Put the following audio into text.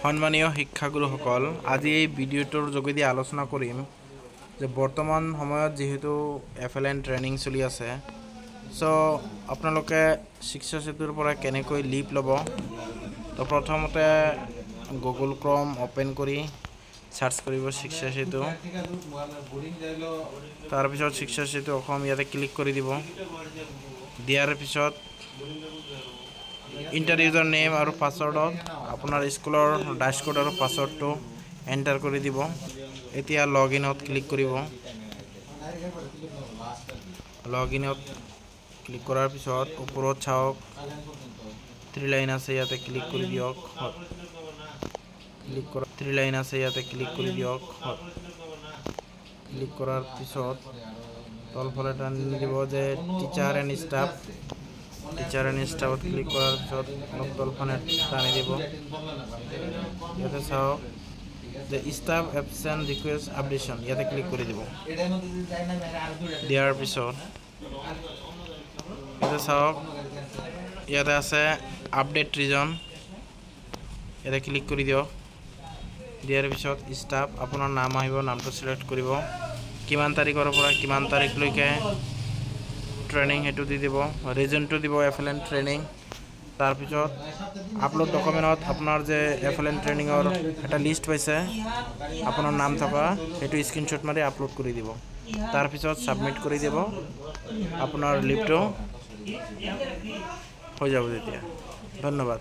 সম্মানীয় শিক্ষাগুৰুসকল, আজি এই ভিডিঅ'টোৰ যোগেদি আলোচনা কৰিম যে বৰ্তমান সময়ত যেহেতু FLN ট্ৰেইনিং চলি আছে, সো আপোনালোকে শিক্ষা সেতুৰ পৰা কেনেকৈ লিপ ল'ব। তো প্ৰথমতে গুগল ক্ৰম ওপেন কৰি সাৰ্চ কৰিব শিক্ষা সেতু। তাৰপিছত শিক্ষা সেতু অসম ইয়াতে ক্লিক কৰি দিব। দিয়াৰ পিছত ইণ্টাৰ ইউজাৰ নেম আৰু পাছৱৰ্ডত আপোনাৰ স্কুলৰ ডাছকোড আৰু পাছৱৰ্ডটো এণ্টাৰ কৰি দিব। এতিয়া লগইনত ক্লিক কৰিব। লগইনত ক্লিক কৰাৰ পিছত ওপৰত চাওক 3 লাইন আছে, ইয়াতে ক্লিক কৰি দিয়ক। ক্লিক কৰাৰ পিছত তলফালে টানি দিব যে টিচাৰ এণ্ড ষ্টাফত ক্লিক কৰাৰ পিছত অলপ তলফালে টানি দিব। ইয়াতে চাওক যে ষ্টাফ এবচেণ্ট ৰিকুৱেষ্ট আপডেশ্যন, ইয়াতে ক্লিক কৰি দিব। দিয়াৰ পিছত ইয়াতে চাওক ইয়াতে আছে আপডেট ৰিজন, ইয়াতে ক্লিক কৰি দিয়ক। দিয়াৰ পিছত ষ্টাফ আপোনাৰ নাম আহিব, নামটো সিলেক্ট কৰিব। কিমান তাৰিখৰ পৰা কিমান তাৰিখলৈকে ট্ৰেইনিং সেইটো দি দিব। ৰিজনটো দিব FLN ট্ৰেইনিং। তাৰপিছত আপলোড ডকুমেণ্টত আপোনাৰ যে FLN ট্ৰেইনিঙৰ এটা লিষ্ট পাইছে আপোনাৰ নাম থকা, সেইটো স্ক্ৰীনশ্বট মাৰি আপলোড কৰি দিব। তাৰপিছত ছাবমিট কৰি দিব। আপোনাৰ লিপটো হৈ যাব তেতিয়া। ধন্যবাদ।